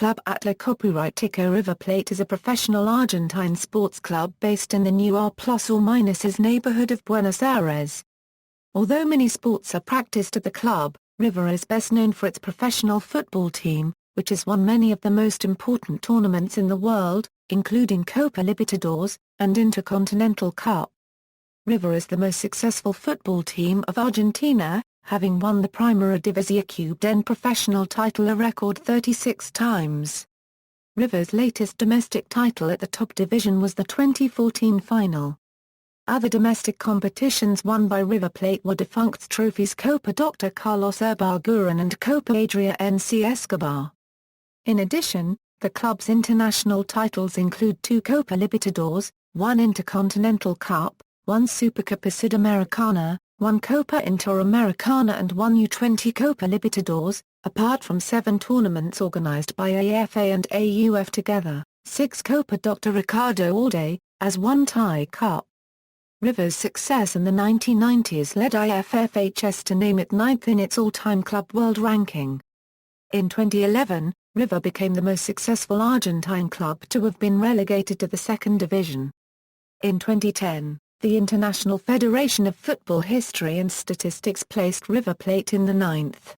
Club Atlético River Plate is a professional Argentine sports club based in the new R+/- neighborhood of Buenos Aires. Although many sports are practiced at the club, River is best known for its professional football team, which has won many of the most important tournaments in the world, including Copa Libertadores and Intercontinental Cup. River is the most successful football team of Argentina, having won the Primera División professional title a record 36 times. River's latest domestic title at the top division was the 2014 final. Other domestic competitions won by River Plate were defuncts trophies Copa Dr Carlos Ibarguren and Copa Adrián C Escobar. In addition, the club's international titles include 2 Copa Libertadores, 1 Intercontinental Cup, 1 Supercopa Sudamericana, 1 Copa Interamericana and 1 U20 Copa Libertadores, apart from 7 tournaments organized by AFA and AUF together, 6 Copa Dr Ricardo Alday, as 1 Thai Cup. River's success in the 1990s led IFFHS to name it 9th in its all-time club world ranking. In 2011, River became the most successful Argentine club to have been relegated to the second division. In 2010, the International Federation of Football History and Statistics placed River Plate in the 9th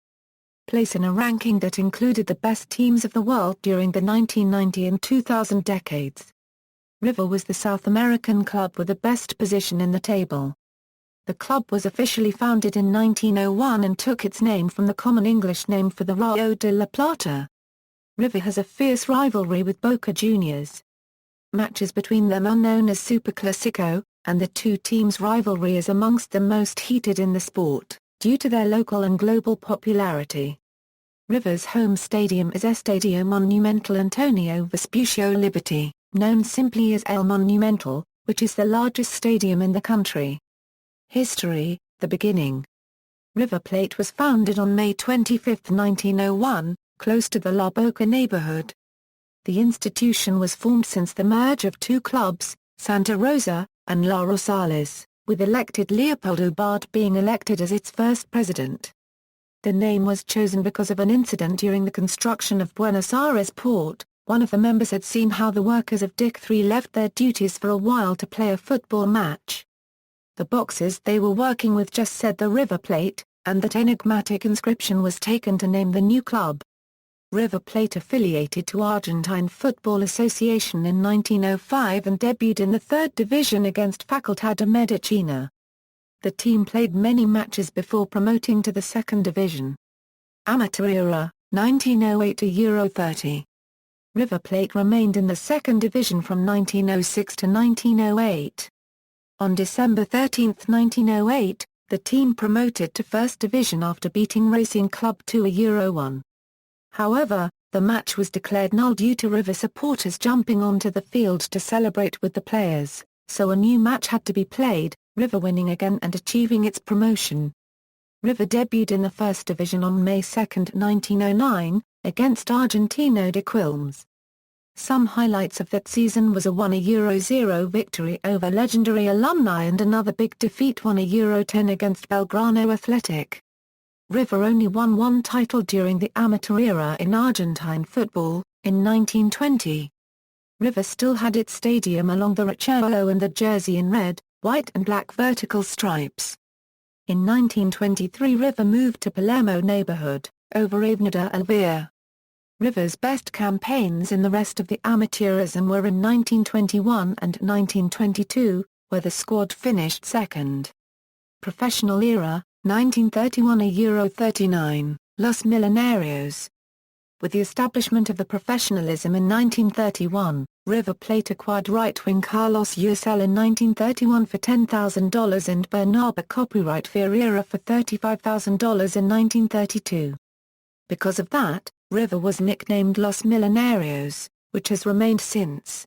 place in a ranking that included the best teams of the world during the 1990 and 2000 decades. River was the South American club with the best position in the table. The club was officially founded in 1901 and took its name from the common English name for the Rio de la Plata. River has a fierce rivalry with Boca Juniors. Matches between them are known as Superclásico, and the two teams' rivalry is amongst the most heated in the sport, due to their local and global popularity. River's home stadium is Estadio Monumental Antonio Vespucio Liberty, known simply as El Monumental, which is the largest stadium in the country. History, the beginning. River Plate was founded on May 25, 1901, close to the La Boca neighborhood. The institution was formed since the merge of 2 clubs, Santa Rosa and La Rosales, with elected Leopoldo Bard being elected as its first president. The name was chosen because of an incident during the construction of Buenos Aires port. One of the members had seen how the workers of Dick 3 left their duties for a while to play a football match. The boxes they were working with just said the River Plate, and that enigmatic inscription was taken to name the new club. River Plate affiliated to Argentine Football Association in 1905 and debuted in the 3rd division against Facultad de Medicina. The team played many matches before promoting to the 2nd division. Amateur era, 1908 to Euro 30. River Plate remained in the 2nd division from 1906 to 1908. On December 13, 1908, the team promoted to 1st division after beating Racing Club 2 Euro 1. However, the match was declared null due to River supporters jumping onto the field to celebrate with the players, so a new match had to be played, River winning again and achieving its promotion. River debuted in the 1st division on May 2, 1909, against Argentino de Quilmes. Some highlights of that season was a 1-0 victory over legendary Alumni and another big defeat 1-10 against Belgrano Athletic. River only won 1 title during the amateur era in Argentine football, in 1920. River still had its stadium along the Riachuelo and the jersey in red, white and black vertical stripes. In 1923 River moved to Palermo neighborhood, over Avenida Elvira. River's best campaigns in the rest of the amateurism were in 1921 and 1922, where the squad finished 2nd. Professional era, 1931 Euro 39, Los Millonarios. With the establishment of the professionalism in 1931, River Plate acquired right-wing Carlos Yurcel in 1931 for $10,000 and Bernabé copyright Ferreira for $35,000 in 1932. Because of that, River was nicknamed Los Millonarios, which has remained since.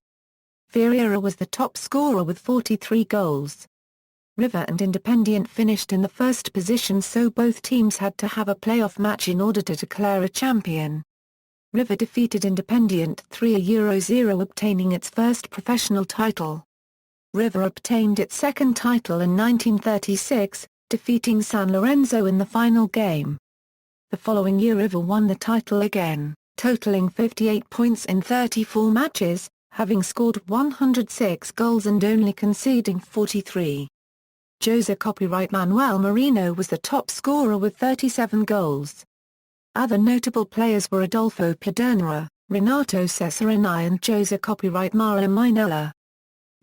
Ferreira was the top scorer with 43 goals. River and Independiente finished in the 1st position, so both teams had to have a playoff match in order to declare a champion. River defeated Independiente 3-0, obtaining its first professional title. River obtained its second title in 1936, defeating San Lorenzo in the final game. The following year River won the title again. totaling 58 points in 34 matches, having scored 106 goals and only conceding 43. Jose copyright Manuel Marino was the top scorer with 37 goals. Other notable players were Adolfo Pedernera, Renato Cesarini and Jose copyright Mara Minella.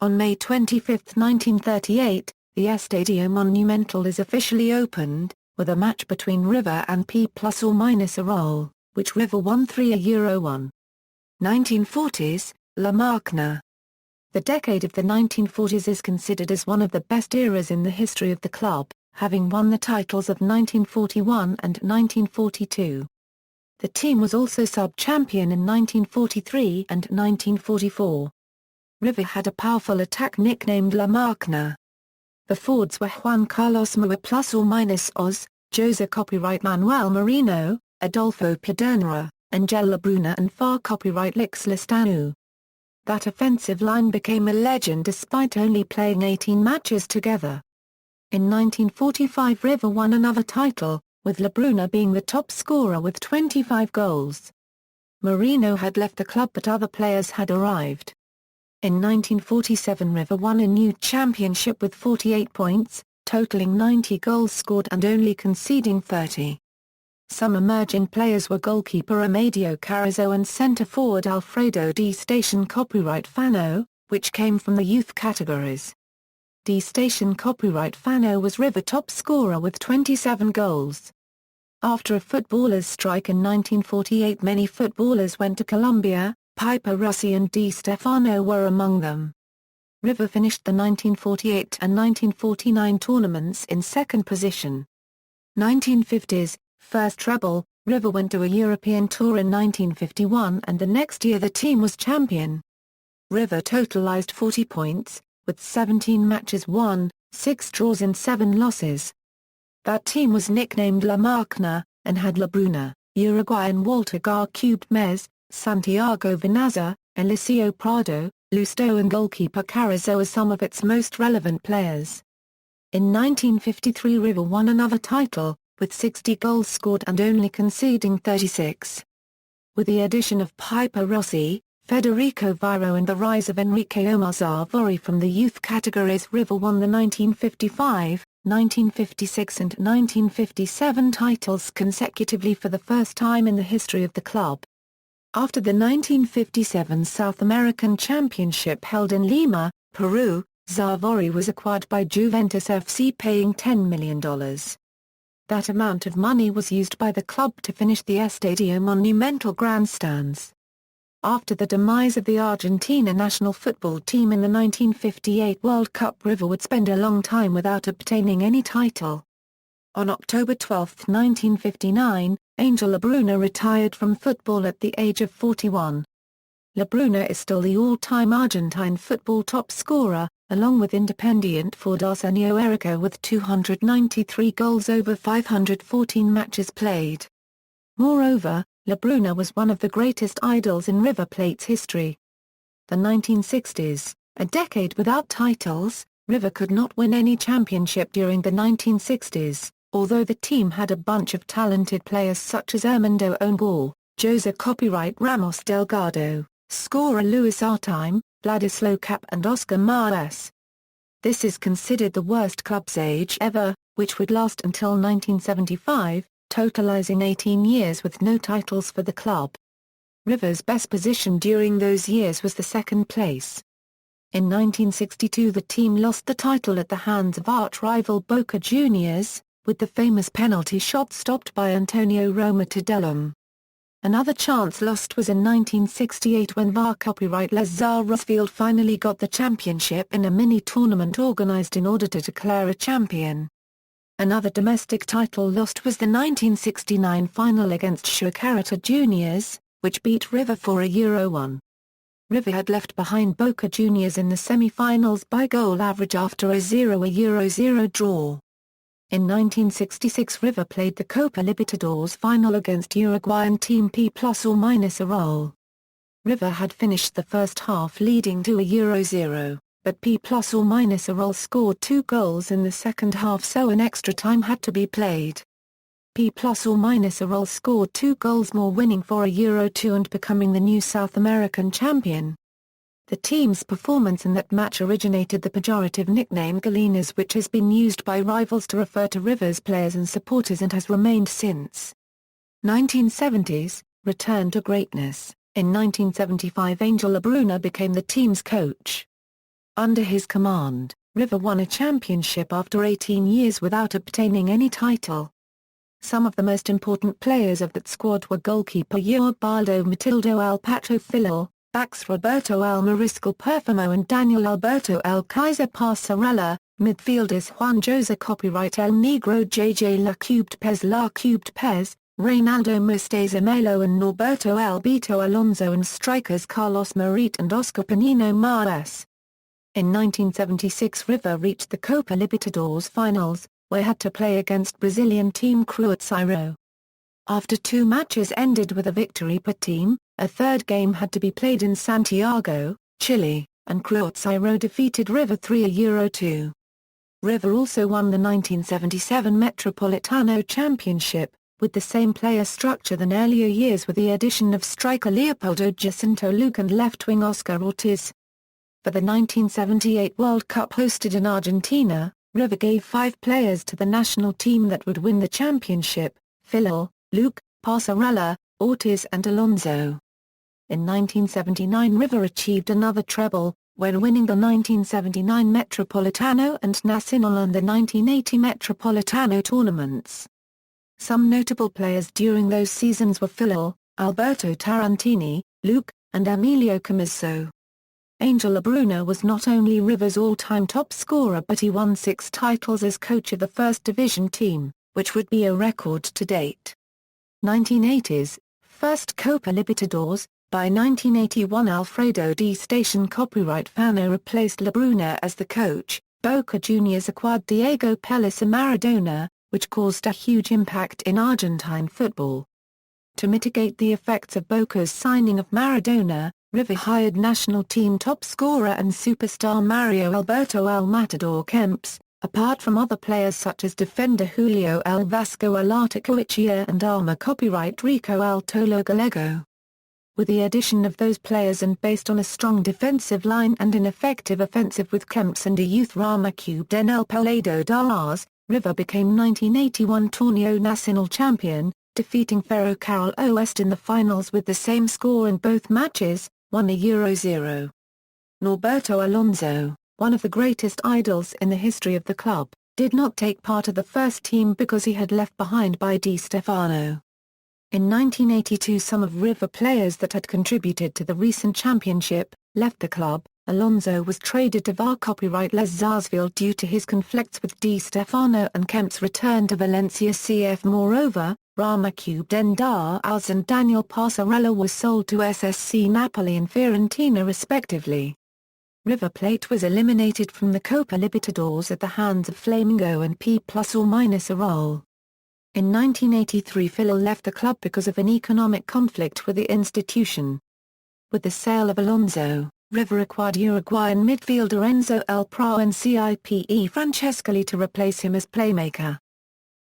On May 25, 1938, the Estadio Monumental is officially opened, with a match between River and P+or-Arol, which River won 3-1. 1940s, La Máquina. The decade of the 1940s is considered as one of the best eras in the history of the club, having won the titles of 1941 and 1942. The team was also sub-champion in 1943 and 1944. River had a powerful attack nicknamed La Máquina. The forwards were Juan Carlos Moa +or-Oz, Jose copyright Manuel Marino, Adolfo Pedernera, Angel Labruna and Far copyright Lix Listanu. That offensive line became a legend despite only playing 18 matches together. In 1945 River won another title, with Labruna being the top scorer with 25 goals. Marino had left the club but other players had arrived. In 1947 River won a new championship with 48 points, totaling 90 goals scored and only conceding 30. Some emerging players were goalkeeper Amadeo Carrizo and centre-forward Alfredo Di Station copyright Fano, which came from the youth categories. Di Station copyright Fano was River top scorer with 27 goals. After a footballers' strike in 1948 many footballers went to Colombia, Piper Rossi and Di Stefano were among them. River finished the 1948 and 1949 tournaments in second position. 1950s, first treble, River went to a European tour in 1951 and the next year the team was champion. River totalized 40 points, with 17 matches won, 6 draws and 7 losses. That team was nicknamed La Máquina, and had Labruna, Uruguayan Walter Gar-Cubed Mez, Santiago Vinaza, Eliseo Prado, Lusto and goalkeeper Carrizo as some of its most relevant players. In 1953 River won another title, with 60 goals scored and only conceding 36. With the addition of Piper Rossi, Federico Viro and the rise of Enrique Omar Zavori from the youth categories River won the 1955, 1956 and 1957 titles consecutively for the first time in the history of the club. After the 1957 South American Championship held in Lima, Peru, Zavori was acquired by Juventus FC paying $10 million. That amount of money was used by the club to finish the Estadio Monumental grandstands. After the demise of the Argentina national football team in the 1958 World Cup River would spend a long time without obtaining any title. On October 12, 1959, Angel Labruna retired from football at the age of 41. Labruna is still the all-time Argentine football top scorer, along with Independiente forward Arsenio Erica with 293 goals over 514 matches played. Moreover, Labruna was one of the greatest idols in River Plate's history. The 1960s, a decade without titles, River could not win any championship during the 1960s, although the team had a bunch of talented players such as Armando Ongor, Jose copyright Ramos Delgado, scorer Luis Artime, Vladislav Cap and Oscar Maes. This is considered the worst club's age ever, which would last until 1975, totalizing 18 years with no titles for the club. River's best position during those years was the second place. In 1962 the team lost the title at the hands of arch-rival Boca Juniors, with the famous penalty shot stopped by Antonio Roma Tadelum. Another chance lost was in 1968 when VAR copyright Lazar Rosfield finally got the championship in a mini-tournament organized in order to declare a champion. Another domestic title lost was the 1969 final against Chacarita Juniors, which beat River for €1. River had left behind Boca Juniors in the semi-finals by goal average after a 0-0 draw. In 1966 River played the Copa Libertadores final against Uruguayan team P+or-Arol. River had finished the first half leading to a 0-0, but P+or-Arol scored 2 goals in the second half so an extra time had to be played. P plus or minus a roll scored 2 goals more, winning for a Euro 2 and becoming the new South American champion. The team's performance in that match originated the pejorative nickname Galinas, which has been used by rivals to refer to River's players and supporters and has remained since. 1970s, return to greatness. In 1975, Angel Labruna became the team's coach. Under his command, River won a championship after 18 years without obtaining any title. Some of the most important players of that squad were goalkeeper Ubaldo Matildo Alpatro Filal, backs Roberto El Mariscal Perfumo and Daniel Alberto El Kaiser Passarella, midfielders Juan Jose Copyright El Negro JJ La Cubed Pez, Reynaldo Mosteza Melo and Norberto El Beto Alonso, and strikers Carlos Marit and Oscar Panino Maes. In 1976, River reached the Copa Libertadores finals, where it had to play against Brazilian team Cruzeiro. After 2 matches ended with a victory per team, a third game had to be played in Santiago, Chile, and Cruzeiro defeated River 3-2. River also won the 1977 Metropolitano Championship, with the same player structure than earlier years, with the addition of striker Leopoldo Jacinto Luque and left-wing Oscar Ortiz. For the 1978 World Cup hosted in Argentina, River gave 5 players to the national team that would win the championship: Filal, Luque, Passarella, Ortiz and Alonso. In 1979 River achieved another treble, when winning the 1979 Metropolitano and Nacional and the 1980 Metropolitano tournaments. Some notable players during those seasons were Filal, Alberto Tarantini, Luque, and Emilio Comiso. Angel Labruna was not only River's all-time top scorer, but he won 6 titles as coach of the first division team, which would be a record to date. 1980s, first Copa Libertadores. By 1981 Alfredo Di Station copyright Fano replaced Labruna as the coach. Boca Juniors acquired Diego Pellicer Maradona, which caused a huge impact in Argentine football. To mitigate the effects of Boca's signing of Maradona, River hired national team top scorer and superstar Mario Alberto El Matador Kempes, apart from other players such as defender Julio El Vasco Alarticoechea and armor copyright Rico El Tolo Gallego. With the addition of those players and based on a strong defensive line and an effective offensive with Kempes and a youth Rama Cubed en El Pelado Dars, River became 1981 Torneo Nacional champion, defeating Ferrocarril Oeste in the finals with the same score in both matches, 1-0. Norberto Alonso, one of the greatest idols in the history of the club, did not take part of the first team because he had left behind by Di Stefano. In 1982 some of River players that had contributed to the recent championship left the club. Alonso was traded to VAR copyright Les Sarsfield due to his conflicts with Di Stefano, and Kempes returned to Valencia CF. Moreover, Rama Cubed en Dars and Daniel Passarella were sold to SSC Napoli and Fiorentina respectively. River Plate was eliminated from the Copa Libertadores at the hands of Flamengo and P plus or minus a roll. In 1983 Filal left the club because of an economic conflict with the institution. With the sale of Alonso, River acquired Uruguayan midfielder Enzo El Prao and Cipe Francescoli to replace him as playmaker.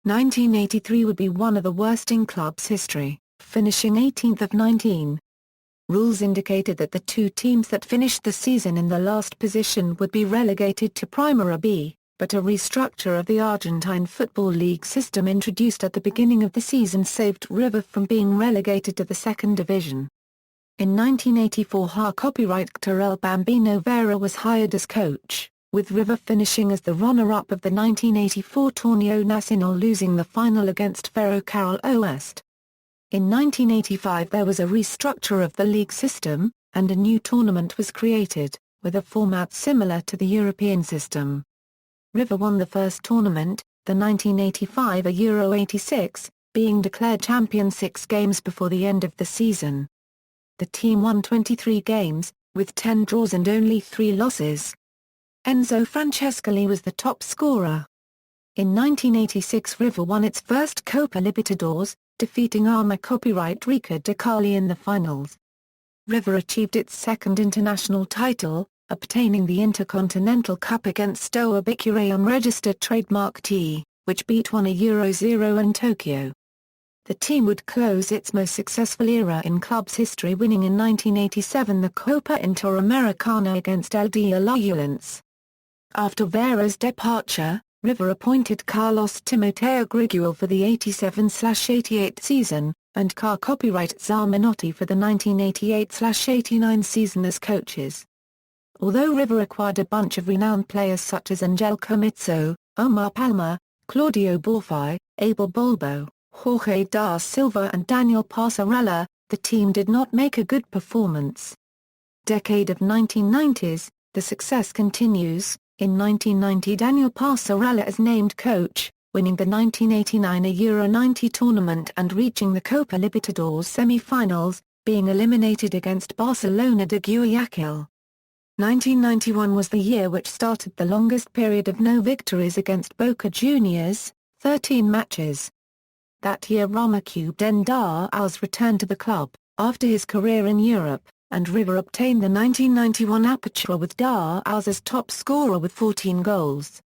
1983 would be one of the worst in club's history, finishing 18th of 19. Rules indicated that the 2 teams that finished the season in the last position would be relegated to Primera B, but a restructure of the Argentine Football League system introduced at the beginning of the season saved River from being relegated to the second division. In 1984 copyright Hector El Bambino Vera was hired as coach, with River finishing as the runner-up of the 1984 Torneo Nacional, losing the final against Ferrocarril Oeste. In 1985 there was a restructure of the league system, and a new tournament was created, with a format similar to the European system. River won the first tournament, the 1985 Euro 86, being declared champion 6 games before the end of the season. The team won 23 games, with 10 draws and only 3 losses. Enzo Francescoli was the top scorer. In 1986 River won its first Copa Libertadores, defeating armor copyright Rica de Cali in the finals. River achieved its second international title, obtaining the Intercontinental Cup against Stoa Bicure unregistered trademark T, which beat 1-0 in Tokyo. the team would close its most successful era in club's history, winning in 1987 the Copa Interamericana against El de Alajuelense. After Vera's departure, River appointed Carlos Timoteo Grigual for the 87/88 season, and copyright Czar Menotti for the 1988/89 season as coaches. Although River acquired a bunch of renowned players such as Angel Comizzo, Omar Palma, Claudio Borfai, Abel Bolbo, Jorge da Silva and Daniel Passarella, the team did not make a good performance. Decade of 1990s, the success continues. In 1990 Daniel Passarella is named coach, winning the 1989 Euro 90 tournament and reaching the Copa Libertadores semi-finals, being eliminated against Barcelona de Guayaquil. 1991 was the year which started the longest period of no victories against Boca Juniors, 13 matches. That year Ramacube Den Daals returned to the club, after his career in Europe, and River obtained the 1991 Apertura with Daals as top scorer with 14 goals.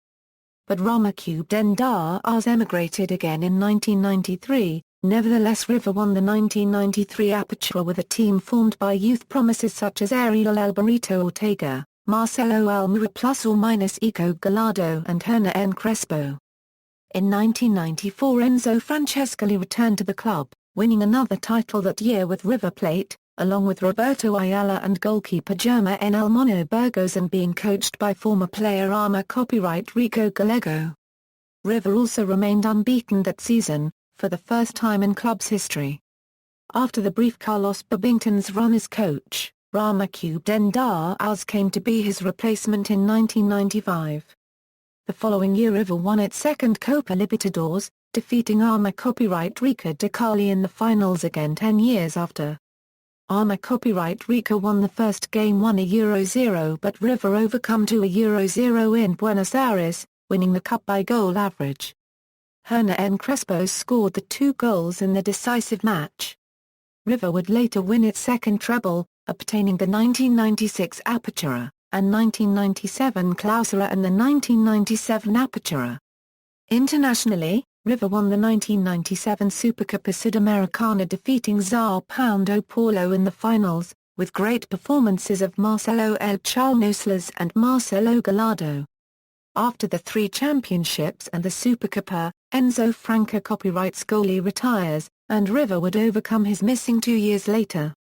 But Ramacube Den Daals emigrated again in 1993, nevertheless River won the 1993 Apertura with a team formed by youth promises such as Ariel Alberito Ortega, Marcelo Almira plus or minus Ico Gallardo and Hernan N. Crespo. In 1994 Enzo Francescoli returned to the club, winning another title that year with River Plate, along with Roberto Ayala and goalkeeper Germa N. El Mono Burgos and being coached by former player Arma copyright Rico Gallego. River also remained unbeaten that season, for the first time in club's history. After the brief Carlos Babington's run as coach, Ramacube Den Daals came to be his replacement in 1995. The following year River won its second Copa Libertadores, defeating Arma copyright Rica de Cali in the finals again 10 years after. Arma copyright Rica won the first game 1-0 but River overcome 2-0 in Buenos Aires, winning the cup by goal average. Hernan N. Crespo scored the 2 goals in the decisive match. River would later win its second treble, obtaining the 1996 Apertura, and 1997 Clausura and the 1997 Apertura. Internationally, River won the 1997 Supercopa Sudamericana defeating Sao Paulo in the finals, with great performances of Marcelo El Chalno Slas and Marcelo Gallardo. After the 3 championships and the Supercopa, Enzo Franca copyright Scully retires, and River would overcome his missing 2 years later.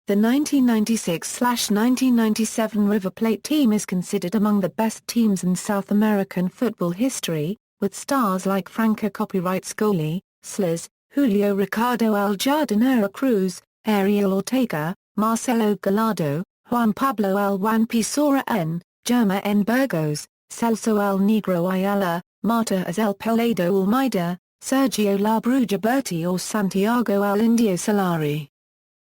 The 1996/1997 River Plate team is considered among the best teams in South American football history, with stars like Franca copyright Scully, Slas, Julio Ricardo El Jardinero Cruz, Ariel Ortega, Marcelo Gallardo, Juan Pablo El Juan Pisora N, Germa N. Burgos, Celso El Negro Ayala, Marta as El Pelado Almeida, Sergio Labruja Berti or Santiago El Indio Solari.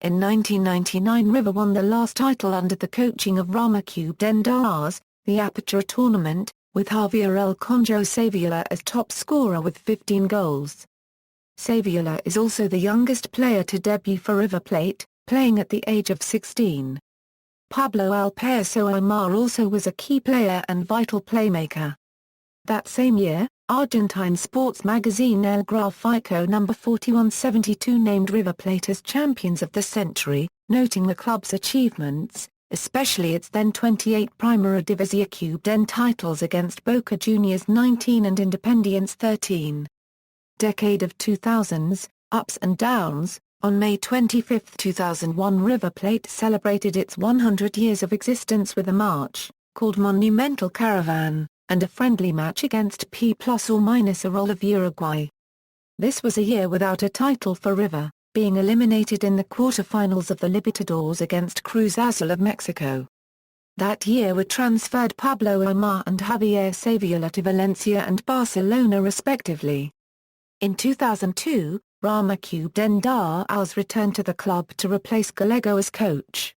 In 1999 River won the last title under the coaching of Ramacube Den Daals, the Apertura tournament, with Javier El Conjo Saviola as top scorer with 15 goals. Saviola is also the youngest player to debut for River Plate, playing at the age of 16. Pablo El Payaso Omar also was a key player and vital playmaker. That same year, Argentine sports magazine El Gráfico No. 4172 named River Plate as champions of the century, noting the club's achievements, especially its then 28 Primera División Den titles against Boca Juniors 19 and Independiente 13. Decade of 2000s, ups and downs. On May 25, 2001 River Plate celebrated its 100 years of existence with a march, called Monumental Caravan, and a friendly match against P+or- of Uruguay. This was a year without a title for River, being eliminated in the quarter-finals of the Libertadores against Cruz Azul of Mexico. That year were transferred Pablo Omar and Javier Saviola to Valencia and Barcelona respectively. In 2002, Ramacube Den Daals returned to the club to replace Gallego as coach.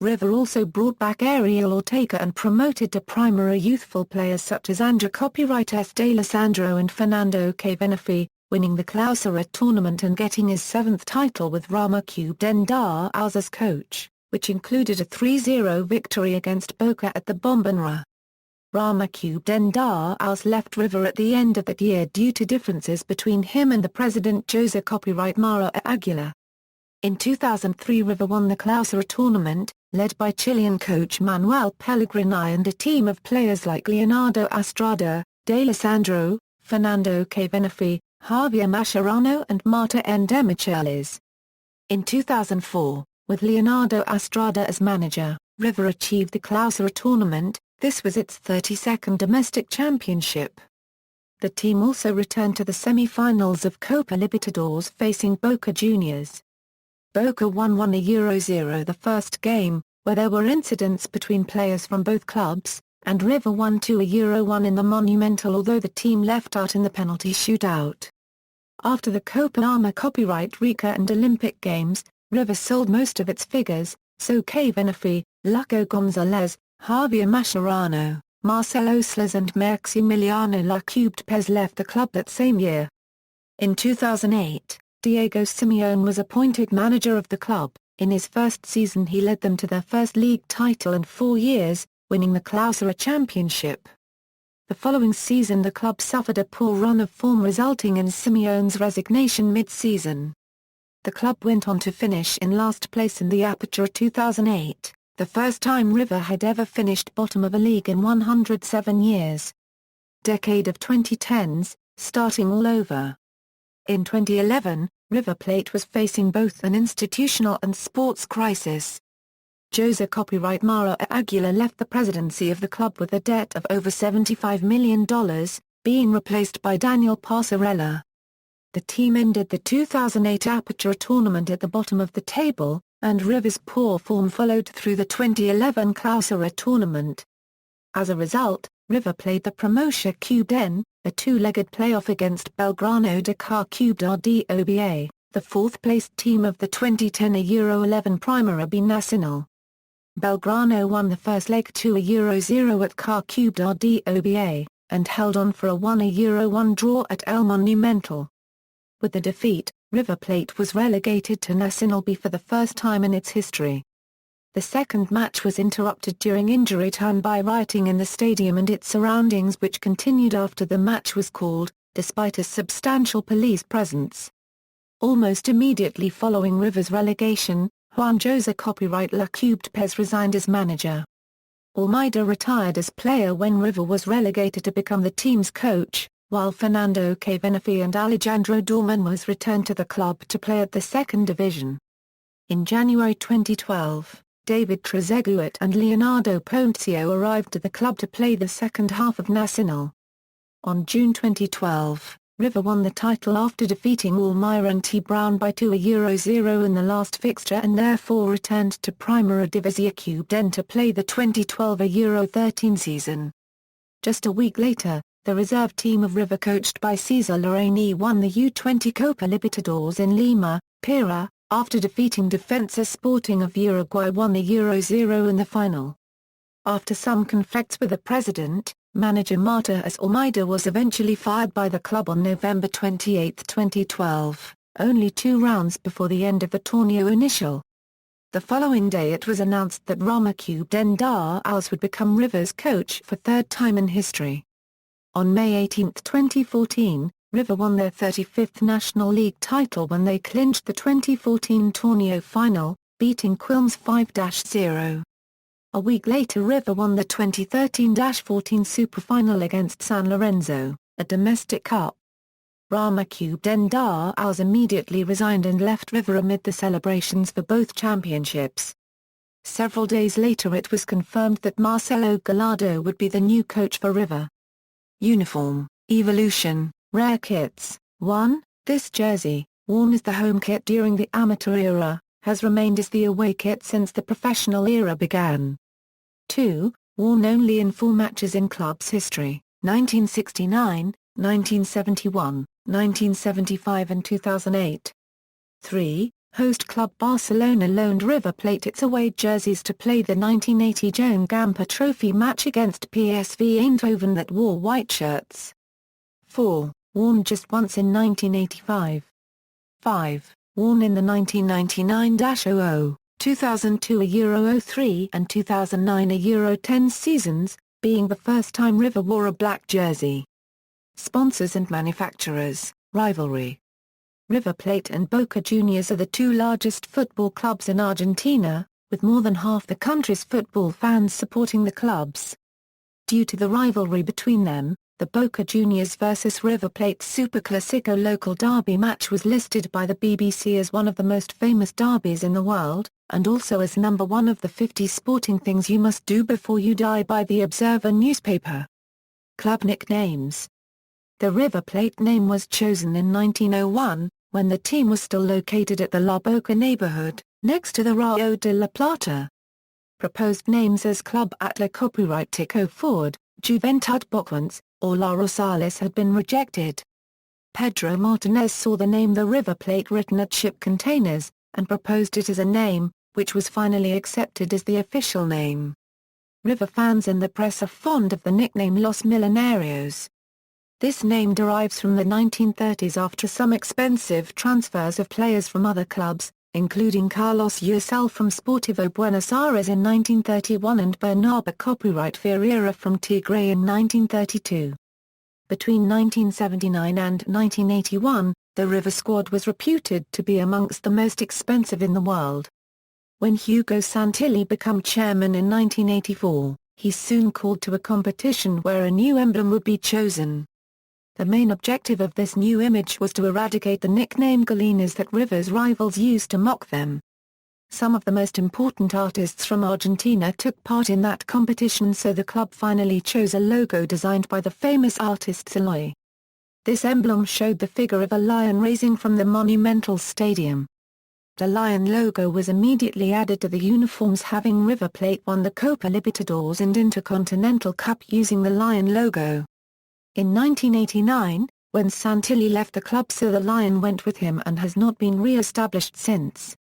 River also brought back Ariel Ortega and promoted to Primera youthful players such as Andrea Copyright S. D'Alessandro and Fernando Cavenafi, winning the Clausura tournament and getting his 7th title with Ramacube Den Daals as coach, which included a 3-0 victory against Boca at the Bombonera. Ramakrishna Daus left River at the end of that year due to differences between him and the president Jose Copyright Mara Aguilar. In 2003 River won the Clausura tournament, led by Chilean coach Manuel Pellegrini and a team of players like Leonardo Astrada, D'Alessandro, Fernando Cavenefi, Javier Mascherano and Marta N. Demichelis. In 2004, with Leonardo Astrada as manager, River achieved the Clausura tournament. This was its 32nd domestic championship. The team also returned to the semi-finals of Copa Libertadores facing Boca Juniors. Boca won 1-0 the first game, where there were incidents between players from both clubs, and River won 2-1 in the Monumental, although the team left out in the penalty shootout. After the Copa Arma Copyright Rica and Olympic Games, River sold most of its figures, so Cavenefi, Luco Gonzalez, Javier Mascherano, Marcelo Slas and Maximiliano Lacubde left the club that same year. In 2008, Diego Simeone was appointed manager of the club. In his first season he led them to their first league title in 4 years, winning the Clausura Championship. The following season the club suffered a poor run of form resulting in Simeone's resignation mid-season. The club went on to finish in last place in the Apertura 2008. The first time River had ever finished bottom of a league in 107 years. Decade of 2010s, starting all over. In 2011, River Plate was facing both an institutional and sports crisis. Jose Copyright Mara Aguilar left the presidency of the club with a debt of over $75 million, being replaced by Daniel Passarella. The team ended the 2008 Apertura tournament at the bottom of the table, and River's poor form followed through the 2011 Clausura tournament. As a result, River played the Promotion Cubed N, a two-legged playoff against Belgrano de Car Cubed RDOBA, the fourth-placed team of the 2010 Euro 11 Primera B Nacional. Belgrano won the first leg 2-0 at Car Cubed RDOBA, and held on for a 1-1 draw at El Monumental. With the defeat, River Plate was relegated to Nacional B for the first time in its history. The second match was interrupted during injury time by rioting in the stadium and its surroundings, which continued after the match was called, despite a substantial police presence. Almost immediately following River's relegation, Juan José Copyright Lacubde resigned as manager. Almeida retired as player when River was relegated to become the team's coach, while Fernando Cavenefi and Alejandro Dorman was returned to the club to play at the second division. In January 2012, David Trezeguet and Leonardo Ponzio arrived at the club to play the second half of Nacional. On June 2012, River won the title after defeating Almirante Brown by 2-0 in the last fixture and therefore returned to Primera División Cubed N to play the 2012 Euro 13 season. Just a week later, the reserve team of River coached by Cesar Lorraine won the U20 Copa Libertadores in Lima, Peru, after defeating Defensa Sporting of Uruguay 1-0 in the final. After some conflicts with the president, manager Marta S. Almeida was eventually fired by the club on November 28, 2012, only 2 rounds before the end of the Torneo Inicial. The following day it was announced that Ramakrishna Daus would become River's coach for third time in history. On May 18, 2014, River won their 35th National League title when they clinched the 2014 Torneo final, beating Quilmes 5-0. A week later River won the 2013-14 Super Final against San Lorenzo, a domestic cup. Ramakrishna Daus immediately resigned and left River amid the celebrations for both championships. Several days later it was confirmed that Marcelo Gallardo would be the new coach for River. Uniform, evolution, rare kits. 1. This jersey, worn as the home kit during the amateur era, has remained as the away kit since the professional era began. 2. Worn only in 4 matches in club's history, 1969, 1971, 1975 and 2008. 3. Host club Barcelona loaned River Plate its away jerseys to play the 1980 Joan Gamper Trophy match against PSV Eindhoven that wore white shirts. 4. Worn just once in 1985. 5. Worn in the 1999-00, 2002 Euro 03 and 2009 Euro 10 seasons, being the first time River wore a black jersey. Sponsors and manufacturers, rivalry. River Plate and Boca Juniors are the two largest football clubs in Argentina, with more than half the country's football fans supporting the clubs. Due to the rivalry between them, the Boca Juniors vs River Plate Superclásico local derby match was listed by the BBC as one of the most famous derbies in the world, and also as number 1 of the 50 sporting things you must do before you die by the Observer newspaper. Club nicknames. The River Plate name was chosen in 1901, when the team was still located at the La Boca neighborhood, next to the Rio de la Plata. Proposed names as Club Atlético Ford, Juventud Boquense, or La Rosales had been rejected. Pedro Martinez saw the name the River Plate written at ship containers, and proposed it as a name, which was finally accepted as the official name. River fans and the press are fond of the nickname Los Millonarios. This name derives from the 1930s after some expensive transfers of players from other clubs, including Carlos Yurcel from Sportivo Buenos Aires in 1931 and Bernardo Copyright Ferreira from Tigre in 1932. Between 1979 and 1981, the River squad was reputed to be amongst the most expensive in the world. When Hugo Santilli became chairman in 1984, he soon called to a competition where a new emblem would be chosen. The main objective of this new image was to eradicate the nickname Galinas that River's rivals used to mock them. Some of the most important artists from Argentina took part in that competition, so the club finally chose a logo designed by the famous artist Eloy. This emblem showed the figure of a lion raising from the monumental stadium. The lion logo was immediately added to the uniforms, having River Plate won the Copa Libertadores and Intercontinental Cup using the lion logo. In 1989, when Santilli left the club, so the lion went with him and has not been re-established since.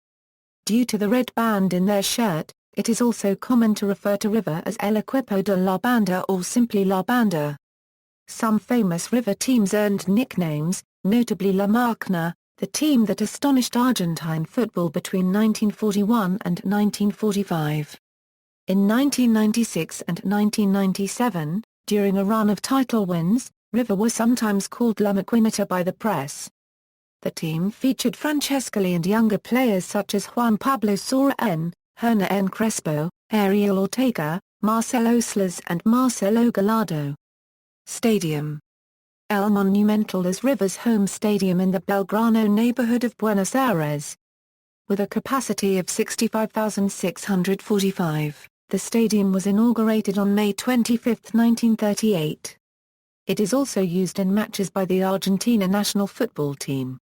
Due to the red band in their shirt, it is also common to refer to River as El Equipo de la Banda or simply La Banda. Some famous River teams earned nicknames, notably La Máquina, the team that astonished Argentine football between 1941 and 1945. In 1996 and 1997, during a run of title wins, River was sometimes called La Maquinita by the press. The team featured Francescoli and younger players such as Juan Pablo Sora N., Hernan N. Crespo, Ariel Ortega, Marcelo Slas and Marcelo Gallardo. Stadium. El Monumental is River's home stadium in the Belgrano neighborhood of Buenos Aires. With a capacity of 65,645. The stadium was inaugurated on May 25, 1938. It is also used in matches by the Argentina national football team.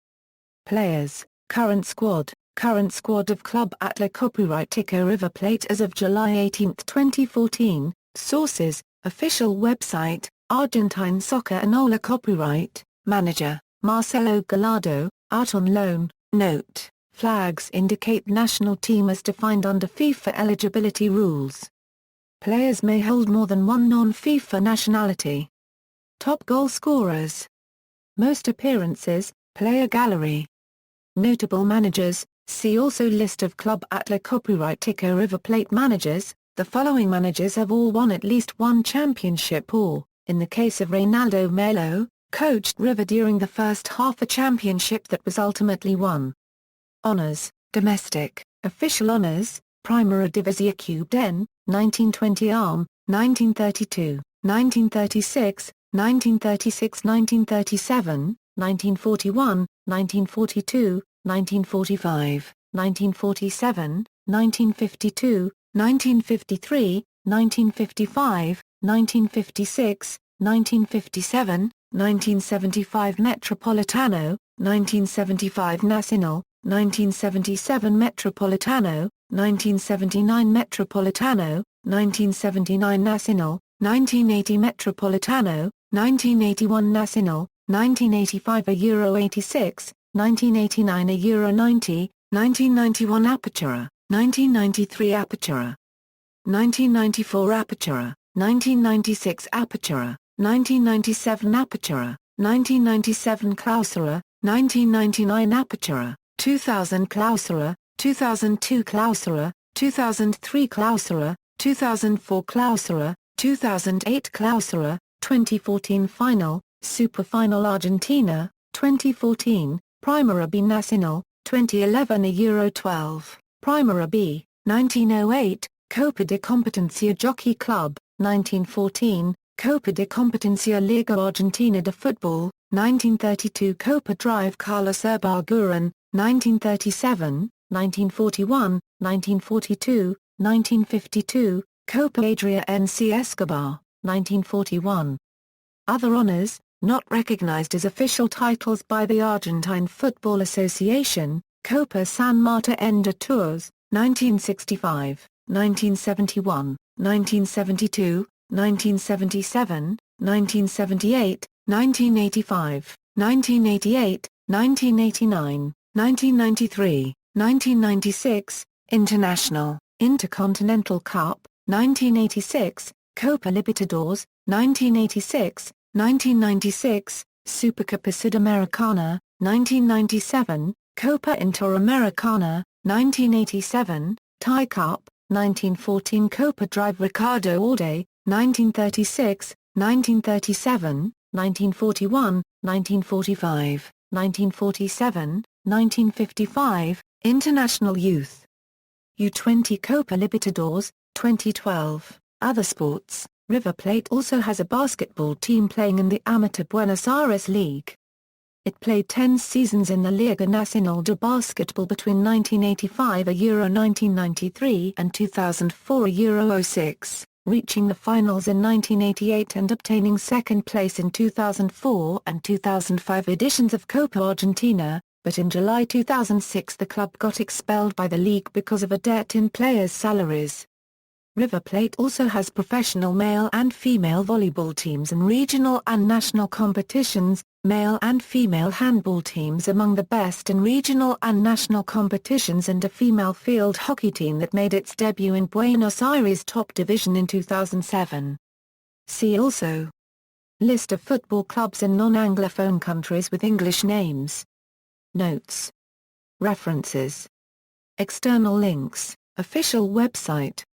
Players, current squad of Club Atlético River Plate as of July 18, 2014, sources, official website, Argentine Soccer Anola Copyright, manager, Marcelo Gallardo, out on loan, note. Flags indicate national team as defined under FIFA eligibility rules. Players may hold more than one non-FIFA nationality. Top goal scorers. Most appearances, player gallery. Notable managers, see also list of Club Atlético River Plate managers. The following managers have all won at least one championship or, in the case of Reynaldo Melo, coached River during the first half a championship that was ultimately won. Honors, domestic, official honors, Primera División N, 1920 ARM, 1932, 1936, 1936, 1937, 1941, 1942, 1945, 1947, 1952, 1953, 1955, 1956, 1957, 1975 Metropolitano, 1975 Nacional, 1977 Metropolitano, 1979 Metropolitano, 1979 Nacional, 1980 Metropolitano, 1981 Nacional, 1985 a Euro 86, 1989 a Euro 90, 1991 Apertura, 1993 Apertura, 1994 Apertura, 1996 Apertura, 1997 Apertura, 1997 Clausura, 1999 Apertura, 2000 Clausura, 2002 Clausura, 2003 Clausura, 2004 Clausura, 2008 Clausura, 2014 Final, Super Final Argentina, 2014, Primera B Nacional, 2011 a Euro 12, Primera B, 1908, Copa de Competencia Jockey Club, 1914, Copa de Competencia Liga Argentina de Football, 1932 Copa Drive Carlos Ibarguren, 1937, 1941, 1942, 1952, Copa Adrián C. Escobar, 1941. Other honors, not recognized as official titles by the Argentine Football Association, Copa San Martín de Tours, 1965, 1971, 1972, 1977, 1978, 1985, 1988, 1989, 1993, 1996, International, Intercontinental Cup, 1986, Copa Libertadores, 1986, 1996, Supercopa Sudamericana, 1997, Copa Interamericana, 1987, Thai Cup, 1914 Copa Drive Ricardo Alde, 1936, 1937, 1941, 1945, 1947, 1955, International Youth U20 Copa Libertadores, 2012. Other sports, River Plate also has a basketball team playing in the amateur Buenos Aires League. It played 10 seasons in the Liga Nacional de Basketball between 1985 a Euro 1993 and 2004 a Euro 06, reaching the finals in 1988 and obtaining second place in 2004 and 2005 editions of Copa Argentina, but in July 2006 the club got expelled by the league because of a debt in players' salaries. River Plate also has professional male and female volleyball teams in regional and national competitions, male and female handball teams among the best in regional and national competitions, and a female field hockey team that made its debut in Buenos Aires top division in 2007. See also: List of football clubs in non-Anglophone countries with English names. Notes. References. External links, official website.